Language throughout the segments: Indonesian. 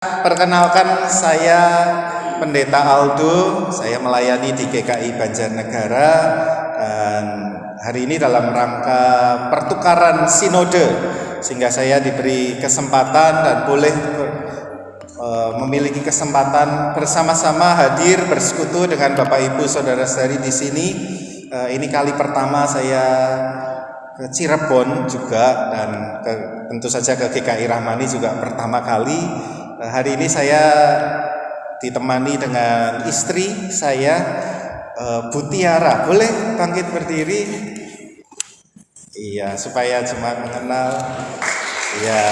Perkenalkan, saya Pendeta Aldo. Saya melayani di GKI Banjarnegara, dan hari ini dalam rangka pertukaran sinode, sehingga saya diberi kesempatan dan boleh memiliki kesempatan bersama-sama hadir bersekutu dengan Bapak Ibu Saudara-saudari di sini. Ini kali pertama saya ke Cirebon juga, dan tentu saja ke GKI Rahmani juga pertama kali. Hari ini saya ditemani dengan istri saya, Bu Tiara. Boleh bangkit berdiri? Iya, supaya jemaat mengenal. Iya.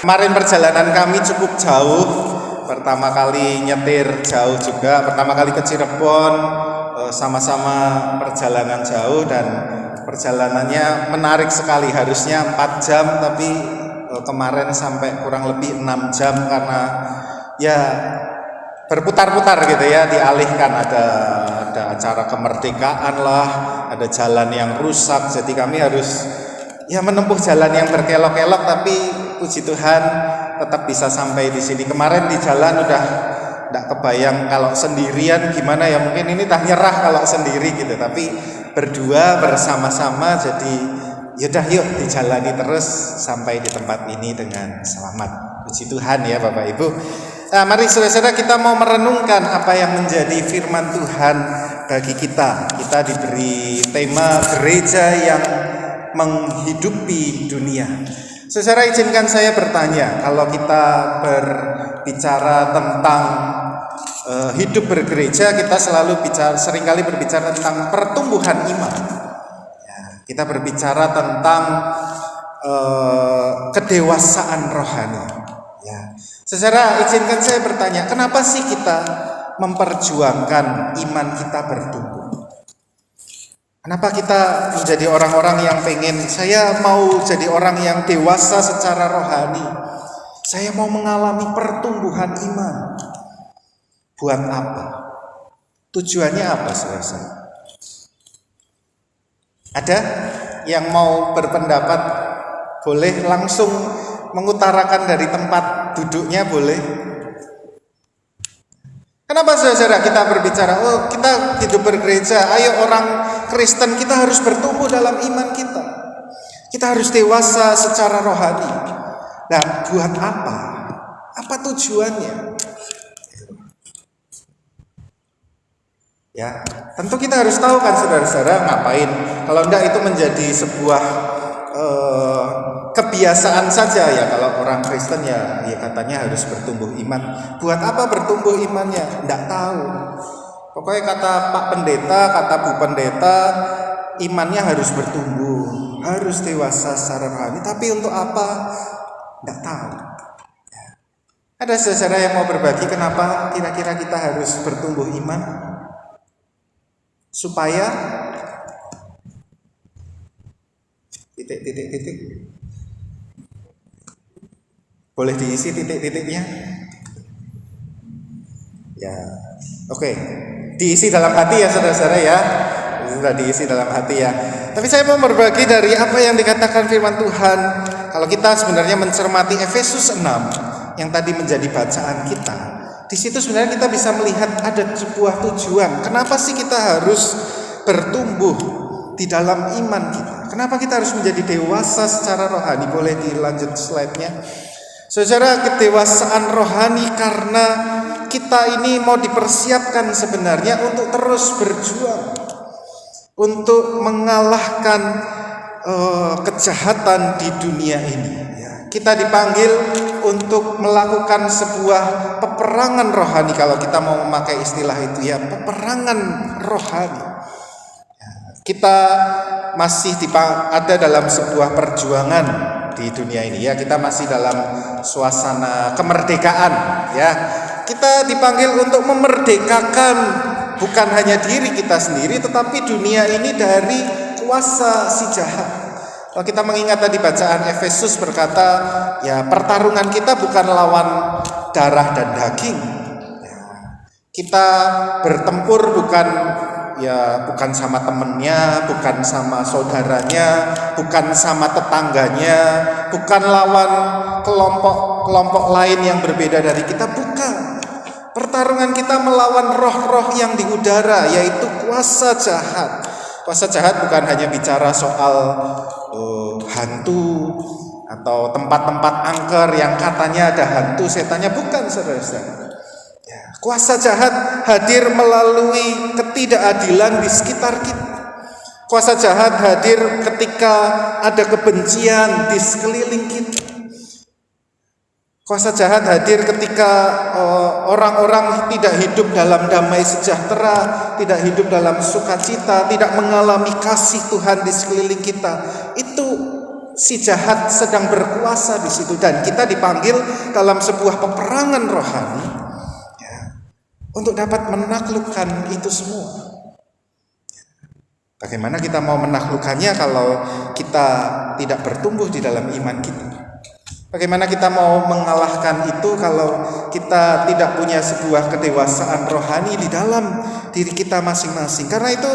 Kemarin perjalanan kami cukup jauh. Pertama kali nyetir jauh juga. Pertama kali ke Cirebon, sama-sama perjalanan jauh, dan perjalanannya menarik sekali. Harusnya 4 jam, tapi kemarin sampai kurang lebih 6 jam karena ya berputar-putar gitu ya, dialihkan, ada acara kemerdekaan lah, ada jalan yang rusak, jadi kami harus ya menempuh jalan yang berkelok-kelok, tapi puji Tuhan tetap bisa sampai di sini. Kemarin di jalan udah enggak kebayang kalau sendirian gimana ya, mungkin ini tak nyerah kalau sendiri gitu, tapi berdua bersama-sama, jadi yaudah yuk dijalani terus sampai di tempat ini dengan selamat. Puji Tuhan ya Bapak Ibu. Nah, mari saudara-saudara, kita mau merenungkan apa yang menjadi firman Tuhan bagi kita. Kita diberi tema gereja yang menghidupi dunia. Saudara, izinkan saya bertanya, kalau kita berbicara tentang hidup bergereja, kita seringkali berbicara tentang pertumbuhan iman. Kita berbicara tentang kedewasaan rohani. Ya. Saudara, izinkan saya bertanya, kenapa sih kita memperjuangkan iman kita bertumbuh? Kenapa kita menjadi orang-orang yang pengen, saya mau jadi orang yang dewasa secara rohani, saya mau mengalami pertumbuhan iman? Buat apa? Tujuannya apa, saudara? Ada yang mau berpendapat? Boleh langsung mengutarakan dari tempat duduknya, boleh. Kenapa saudara kita berbicara, kita hidup bergereja, ayo orang Kristen kita harus bertumbuh dalam iman kita. Kita harus dewasa secara rohani. Nah, buat apa? Apa tujuannya? Ya, tentu kita harus tahu kan saudara-saudara, ngapain. Kalau enggak itu menjadi sebuah kebiasaan saja ya, kalau orang Kristen ya katanya harus bertumbuh iman. Buat apa bertumbuh imannya? Enggak tahu. Pokoknya kata Pak Pendeta, kata Bu Pendeta, imannya harus bertumbuh, harus dewasa secara rohani. Tapi untuk apa? Enggak tahu. Ada saudara yang mau berbagi kenapa kira-kira kita harus bertumbuh iman? Supaya titik. Boleh diisi titik-titiknya? Ya, oke. Diisi dalam hati ya saudara-saudara ya. Sudah diisi dalam hati ya. Tapi saya mau berbagi dari apa yang dikatakan firman Tuhan. Kalau kita sebenarnya mencermati Efesus 6 yang tadi menjadi bacaan kita, di situ sebenarnya kita bisa melihat ada sebuah tujuan. Kenapa sih kita harus bertumbuh di dalam iman kita? Kenapa kita harus menjadi dewasa secara rohani? Boleh dilanjut slide-nya. Saudara, kedewasaan rohani karena kita ini mau dipersiapkan sebenarnya untuk terus berjuang, untuk mengalahkan kejahatan di dunia ini. Kita dipanggil untuk melakukan sebuah peperangan rohani, kalau kita mau memakai istilah itu ya, peperangan rohani. Kita masih ada dalam sebuah perjuangan di dunia ini ya, kita masih dalam suasana kemerdekaan ya. Kita dipanggil untuk memerdekakan bukan hanya diri kita sendiri, tetapi dunia ini dari kuasa si jahat. Kalau kita mengingat tadi bacaan Efesus berkata, ya pertarungan kita bukan lawan darah dan daging. Kita bertempur bukan sama temennya, bukan sama saudaranya, bukan sama tetangganya, bukan lawan kelompok lain yang berbeda dari kita, bukan. Pertarungan kita melawan roh-roh yang di udara, yaitu kuasa jahat. Kuasa jahat bukan hanya bicara soal hantu atau tempat-tempat angker yang katanya ada hantu setannya, bukan, saudara-saudara. Kuasa jahat hadir melalui ketidakadilan di sekitar kita. Kuasa jahat hadir ketika ada kebencian di sekeliling kita. Kuasa jahat hadir ketika orang-orang tidak hidup dalam damai sejahtera, tidak hidup dalam sukacita, tidak mengalami kasih Tuhan di sekeliling kita. Itu si jahat sedang berkuasa di situ, dan kita dipanggil dalam sebuah peperangan rohani untuk dapat menaklukkan itu semua. Bagaimana kita mau menaklukkannya kalau kita tidak bertumbuh di dalam iman kita? Bagaimana kita mau mengalahkan itu kalau kita tidak punya sebuah kedewasaan rohani di dalam diri kita masing-masing? Karena itu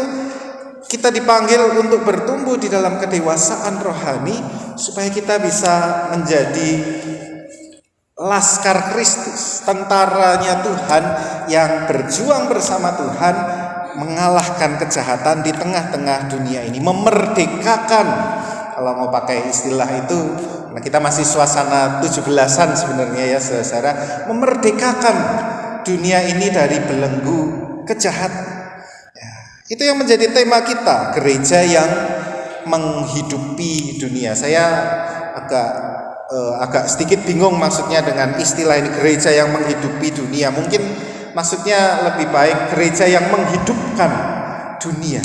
kita dipanggil untuk bertumbuh di dalam kedewasaan rohani supaya kita bisa menjadi laskar Kristus, tentaranya Tuhan yang berjuang bersama Tuhan mengalahkan kejahatan di tengah-tengah dunia ini, memerdekakan, kalau mau pakai istilah itu, nah kita masih suasana 17-an sebenarnya ya saudara, memerdekakan dunia ini dari belenggu kejahatan. Ya, itu yang menjadi tema kita, gereja yang menghidupi dunia. Saya agak sedikit bingung maksudnya dengan istilah ini, gereja yang menghidupi dunia. Mungkin maksudnya lebih baik gereja yang menghidupkan dunia.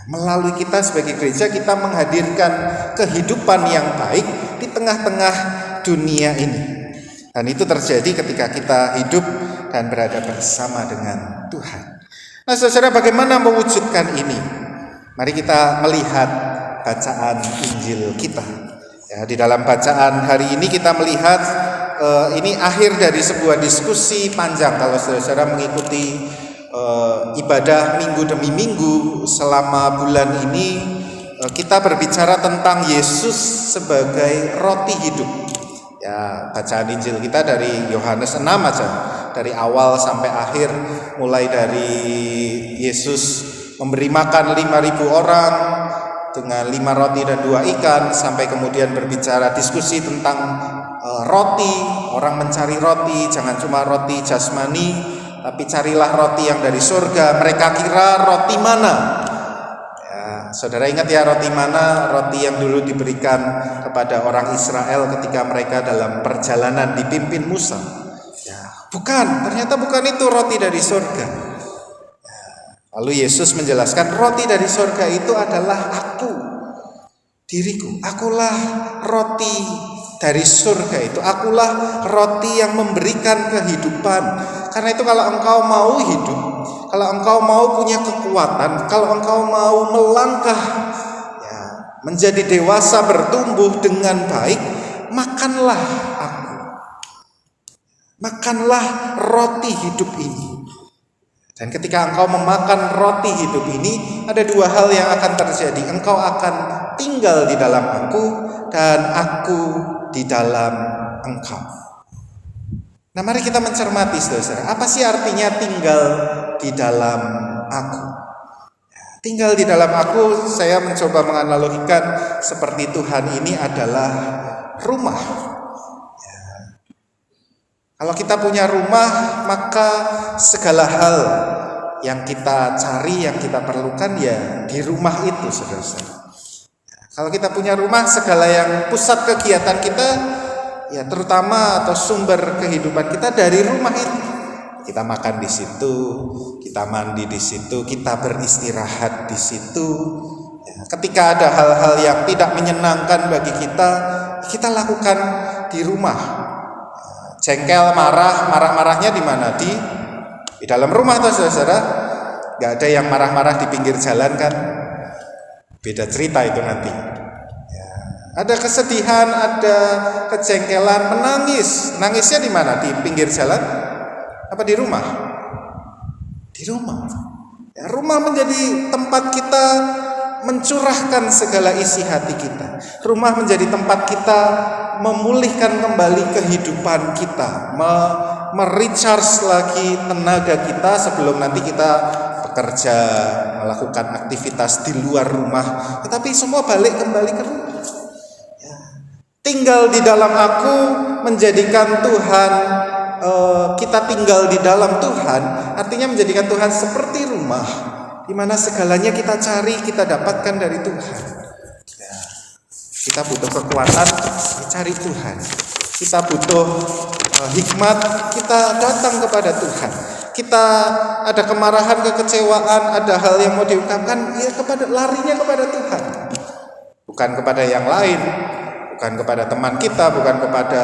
Melalui kita sebagai gereja, kita menghadirkan kehidupan yang baik di tengah-tengah dunia ini. Dan itu terjadi ketika kita hidup dan berada bersama dengan Tuhan. Nah saudara, bagaimana mewujudkan ini? Mari kita melihat bacaan Injil kita. Ya, di dalam bacaan hari ini kita melihat ini akhir dari sebuah diskusi panjang. Kalau saudara mengikuti ibadah minggu demi minggu selama bulan ini, kita berbicara tentang Yesus sebagai roti hidup. Ya, bacaan Injil kita dari Yohanes 6 aja, dari awal sampai akhir, mulai dari Yesus memberi makan 5.000 orang dengan 5 roti dan 2 ikan, sampai kemudian berbicara diskusi tentang roti. Orang mencari roti, jangan cuma roti jasmani, tapi carilah roti yang dari surga. Mereka kira roti mana? Ya, saudara ingat ya roti mana? Roti yang dulu diberikan kepada orang Israel ketika mereka dalam perjalanan dipimpin Musa. Ya, bukan, ternyata bukan itu roti dari surga. Ya, lalu Yesus menjelaskan roti dari surga itu adalah aku, diriku. Akulah roti dari surga itu. Akulah roti yang memberikan kehidupan. Karena itu kalau engkau mau hidup, kalau engkau mau punya kekuatan, kalau engkau mau melangkah ya, menjadi dewasa, bertumbuh dengan baik, makanlah aku. Makanlah roti hidup ini. Dan ketika engkau memakan roti hidup ini, ada 2 hal yang akan terjadi. Engkau akan tinggal di dalam aku, dan aku di dalam engkau. Nah, mari kita mencermati saudara, apa sih artinya tinggal di dalam aku? Tinggal di dalam aku, saya mencoba menganalogikan seperti Tuhan ini adalah rumah. Ya. Kalau kita punya rumah, maka segala hal yang kita cari, yang kita perlukan ya di rumah itu, saudara-saudara. Kalau kita punya rumah, segala yang pusat kegiatan kita, ya terutama atau sumber kehidupan kita dari rumah itu. Kita makan di situ, kita mandi di situ, kita beristirahat di situ. Ya, ketika ada hal-hal yang tidak menyenangkan bagi kita, kita lakukan di rumah. Jengkel, marah-marahnya di mana? Di dalam rumah tuh saudara. Gak ada yang marah-marah di pinggir jalan kan? Beda cerita itu nanti. Ya, ada kesedihan, ada kejengkelan, menangis. Nangisnya di mana? Di pinggir jalan? Apa di rumah? Di rumah. Ya, rumah menjadi tempat kita mencurahkan segala isi hati kita. Rumah menjadi tempat kita memulihkan kembali kehidupan kita, merecharge lagi tenaga kita sebelum nanti kita bekerja, melakukan aktivitas di luar rumah. Tetapi semua balik kembali ke rumah. Ya. Tinggal di dalam aku menjadikan Tuhan, kita tinggal di dalam Tuhan, artinya menjadikan Tuhan seperti rumah, di mana segalanya kita cari, kita dapatkan dari Tuhan. Ya. Kita butuh kekuatan, cari Tuhan. Kita butuh hikmat, kita datang kepada Tuhan. Kita ada kemarahan, kekecewaan, ada hal yang mau diungkapkan, ya larinya kepada Tuhan. Bukan kepada yang lain, bukan kepada teman kita, bukan kepada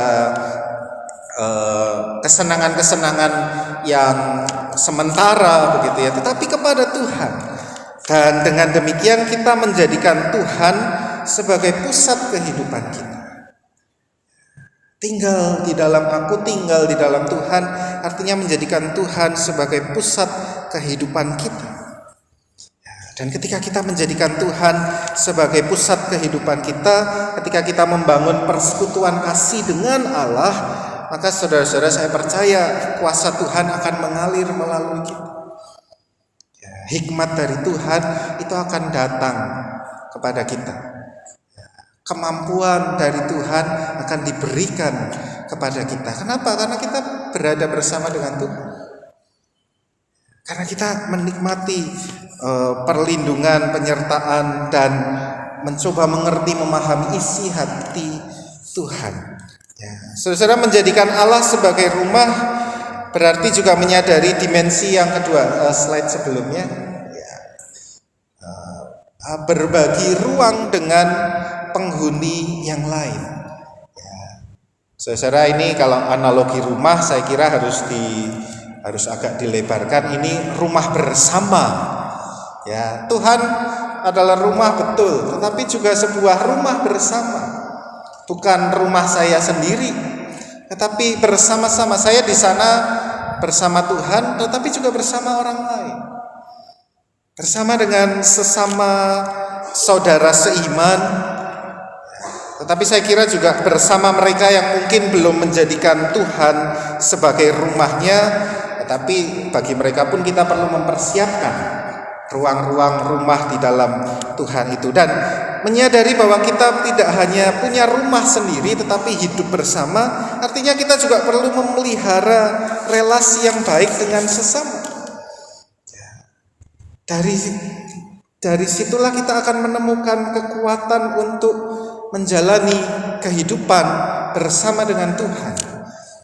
kesenangan-kesenangan yang sementara begitu ya, tetapi kepada Tuhan. Dan dengan demikian kita menjadikan Tuhan sebagai pusat kehidupan kita. Tinggal di dalam aku, tinggal di dalam Tuhan, artinya menjadikan Tuhan sebagai pusat kehidupan kita. Dan ketika kita menjadikan Tuhan sebagai pusat kehidupan kita, ketika kita membangun persekutuan kasih dengan Allah, maka saudara-saudara, saya percaya kuasa Tuhan akan mengalir melalui kita. Ya, hikmat dari Tuhan itu akan datang kepada kita. Kemampuan dari Tuhan akan diberikan kepada kita. Kenapa? Karena kita berada bersama dengan Tuhan. Karena kita menikmati perlindungan, penyertaan, dan mencoba mengerti, memahami isi hati Tuhan. Ya. Saudara, menjadikan Allah sebagai rumah berarti juga menyadari dimensi yang kedua, slide sebelumnya. Ya. Berbagi ruang dengan penghuni yang lain. Ya. Saudara, ini kalau analogi rumah saya kira harus agak dilebarkan. Ini rumah bersama. Ya, Tuhan adalah rumah betul, tetapi juga sebuah rumah bersama. Bukan rumah saya sendiri, tetapi bersama-sama. Saya di sana bersama Tuhan, tetapi juga bersama orang lain. Bersama dengan sesama saudara seiman. Tetapi saya kira juga bersama mereka yang mungkin belum menjadikan Tuhan sebagai rumahnya, tetapi bagi mereka pun kita perlu mempersiapkan ruang-ruang rumah di dalam Tuhan itu, dan menyadari bahwa kita tidak hanya punya rumah sendiri tetapi hidup bersama, artinya kita juga perlu memelihara relasi yang baik dengan sesama. Dari situlah kita akan menemukan kekuatan untuk menjalani kehidupan bersama dengan Tuhan.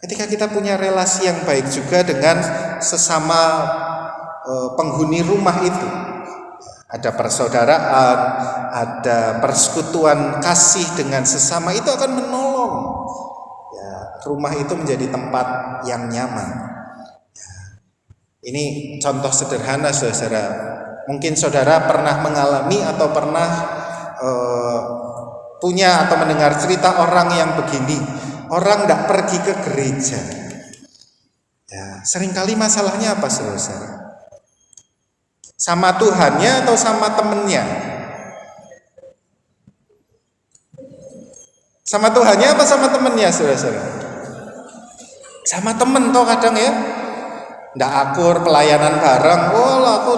Ketika kita punya relasi yang baik juga dengan sesama penghuni rumah itu, ada persaudaraan, ada persekutuan kasih dengan sesama, itu akan menolong ya, rumah itu menjadi tempat yang nyaman. Ya. Ini contoh sederhana, saudara. Mungkin saudara pernah mengalami atau pernah punya atau mendengar cerita orang yang begini. Orang tidak pergi ke gereja. Ya, seringkali masalahnya apa, saudara? Sama Tuhannya atau sama temennya? Sama Tuhannya apa sama temennya, saudara? Sama temen toh kadang ya. Ndak akur, pelayanan bareng. Oh, aku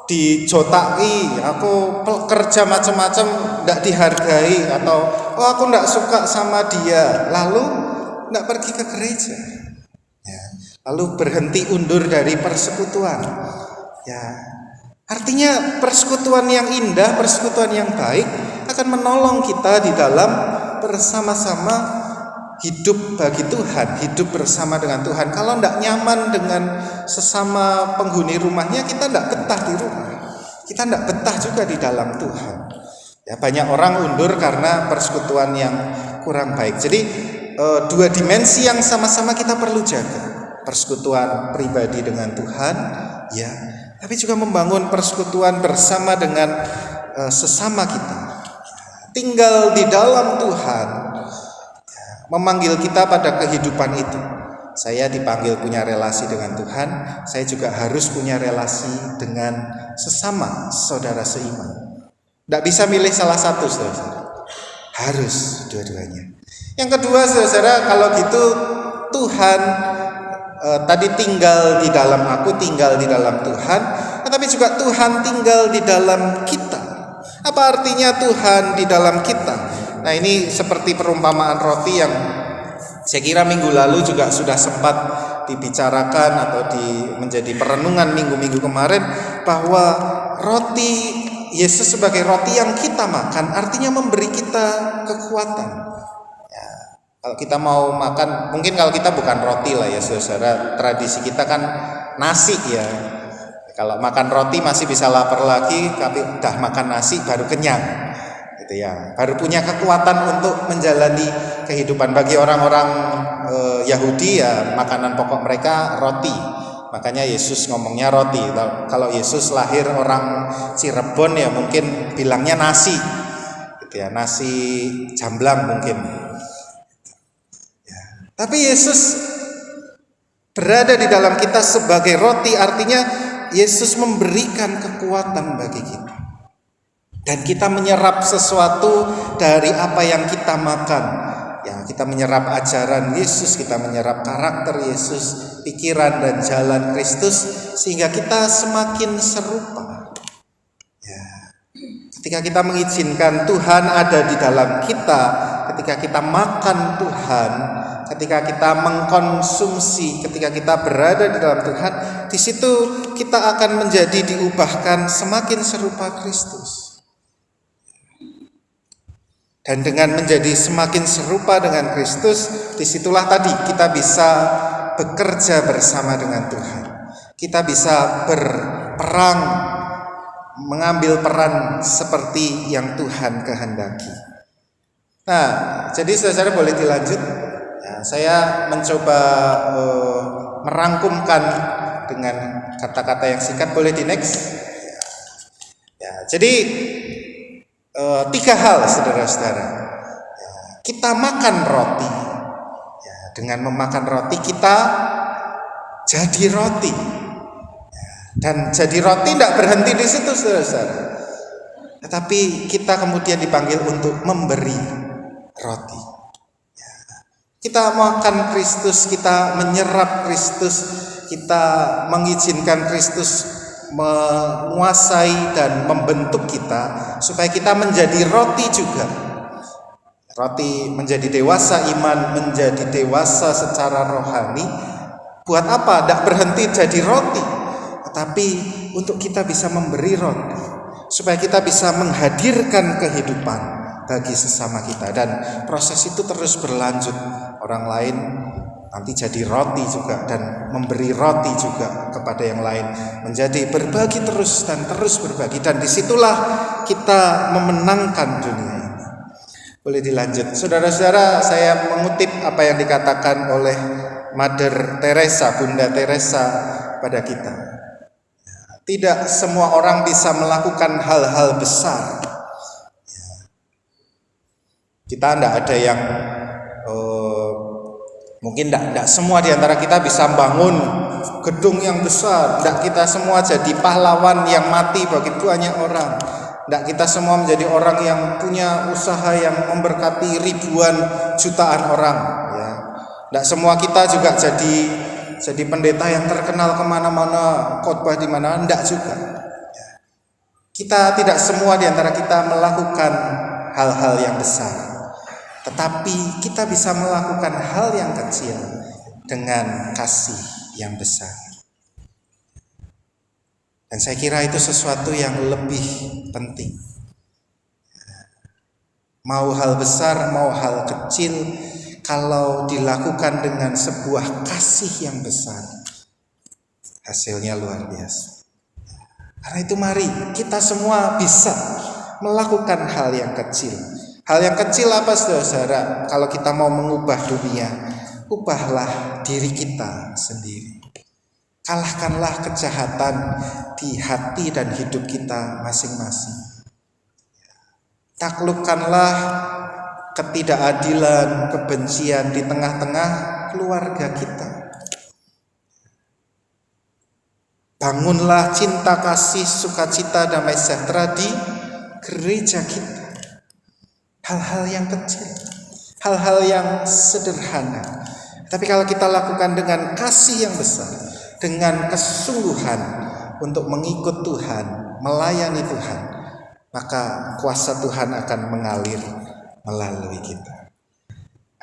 dijotai, aku kerja macam-macam ndak dihargai, atau oh aku ndak suka sama dia, lalu ndak pergi ke gereja. Ya, lalu berhenti, undur dari persekutuan. Ya, artinya persekutuan yang indah, persekutuan yang baik akan menolong kita di dalam bersama-sama hidup bagi Tuhan, hidup bersama dengan Tuhan. Kalau tidak nyaman dengan sesama penghuni rumahnya, kita tidak betah di rumah. Kita tidak betah juga di dalam Tuhan. Ya, banyak orang undur karena persekutuan yang kurang baik. Jadi dua dimensi yang sama-sama kita perlu jaga. Persekutuan pribadi dengan Tuhan, ya, tapi juga membangun persekutuan bersama dengan sesama kita. Tinggal di dalam Tuhan memanggil kita pada kehidupan itu. Saya dipanggil punya relasi dengan Tuhan, saya juga harus punya relasi dengan sesama saudara seiman. Tidak bisa milih salah satu, saudara. Harus dua-duanya. Yang kedua, saudara, kalau gitu Tuhan tadi tinggal di dalam aku, tinggal di dalam Tuhan, tetapi juga Tuhan tinggal di dalam kita. Apa artinya Tuhan di dalam kita? Nah, ini seperti perumpamaan roti yang saya kira minggu lalu juga sudah sempat dibicarakan atau menjadi perenungan minggu-minggu kemarin, bahwa roti Yesus sebagai roti yang kita makan artinya memberi kita kekuatan. Ya, kalau kita mau makan, mungkin kalau kita bukan roti lah ya saudara, tradisi kita kan nasi ya. Kalau makan roti masih bisa lapar lagi, tapi udah makan nasi baru kenyang. Gitu ya, baru punya kekuatan untuk menjalani kehidupan. Bagi orang-orang Yahudi ya, makanan pokok mereka roti. Makanya Yesus ngomongnya roti. Kalau Yesus lahir orang Cirebon ya mungkin bilangnya nasi, gitu ya, nasi jamblang mungkin. Ya. Tapi Yesus berada di dalam kita sebagai roti, artinya Yesus memberikan kekuatan bagi kita. Dan kita menyerap sesuatu dari apa yang kita makan. Ya, kita menyerap ajaran Yesus, kita menyerap karakter Yesus, pikiran dan jalan Kristus, sehingga kita semakin serupa. Ya. Ketika kita mengizinkan Tuhan ada di dalam kita, ketika kita makan Tuhan, ketika kita mengkonsumsi, ketika kita berada di dalam Tuhan, di situ kita akan menjadi diubahkan semakin serupa Kristus. Dan dengan menjadi semakin serupa dengan Kristus, disitulah tadi kita bisa bekerja bersama dengan Tuhan. Kita bisa berperang, mengambil peran seperti yang Tuhan kehendaki. Nah, jadi saudara boleh dilanjut. Ya, saya mencoba merangkumkan dengan kata-kata yang singkat. Boleh di next. Ya, jadi 3 hal saudara-saudara. Ya, kita makan roti. Ya, dengan memakan roti kita jadi roti. Ya, dan jadi roti tidak berhenti di situ saudara-saudara. Tetapi kita kemudian dipanggil untuk memberi roti. Ya, kita makan Kristus, kita menyerap Kristus, kita mengizinkan Kristus menguasai dan membentuk kita supaya kita menjadi roti juga. Roti menjadi dewasa iman, menjadi dewasa secara rohani. Buat apa? Tidak berhenti jadi roti, tetapi untuk kita bisa memberi roti, supaya kita bisa menghadirkan kehidupan bagi sesama kita. Dan proses itu terus berlanjut. Orang lain nanti jadi roti juga dan memberi roti juga kepada yang lain, menjadi berbagi terus dan terus berbagi, dan disitulah kita memenangkan dunia ini. Boleh dilanjut saudara-saudara. Saya mengutip apa yang dikatakan oleh Mother Teresa, Bunda Teresa pada kita. Tidak semua orang bisa melakukan hal-hal besar. Kita tidak ada yang mungkin tidak semua di antara kita bisa bangun gedung yang besar. Tidak kita semua jadi pahlawan yang mati bagi banyak orang. Tidak kita semua menjadi orang yang punya usaha yang memberkati ribuan jutaan orang. Ya. Tidak semua kita juga jadi pendeta yang terkenal kemana-mana, khotbah di mana. Tidak juga. Ya. Kita tidak semua di antara kita melakukan hal-hal yang besar. Tetapi kita bisa melakukan hal yang kecil dengan kasih yang besar. Dan saya kira itu sesuatu yang lebih penting. Mau hal besar, mau hal kecil, kalau dilakukan dengan sebuah kasih yang besar, hasilnya luar biasa. Karena itu mari kita semua bisa melakukan hal yang kecil. Hal yang kecil apa saudara? Kalau kita mau mengubah dunia, ubahlah diri kita sendiri. Kalahkanlah kejahatan di hati dan hidup kita masing-masing. Taklukkanlah ketidakadilan, kebencian di tengah-tengah keluarga kita. Bangunlah cinta kasih, sukacita, damai sejahtera di gereja kita. Hal-hal yang kecil, hal-hal yang sederhana. Tapi kalau kita lakukan dengan kasih yang besar, dengan kesungguhan untuk mengikut Tuhan, melayani Tuhan, maka kuasa Tuhan akan mengalir melalui kita.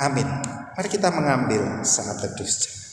Amin. Mari kita mengambil saat teduh.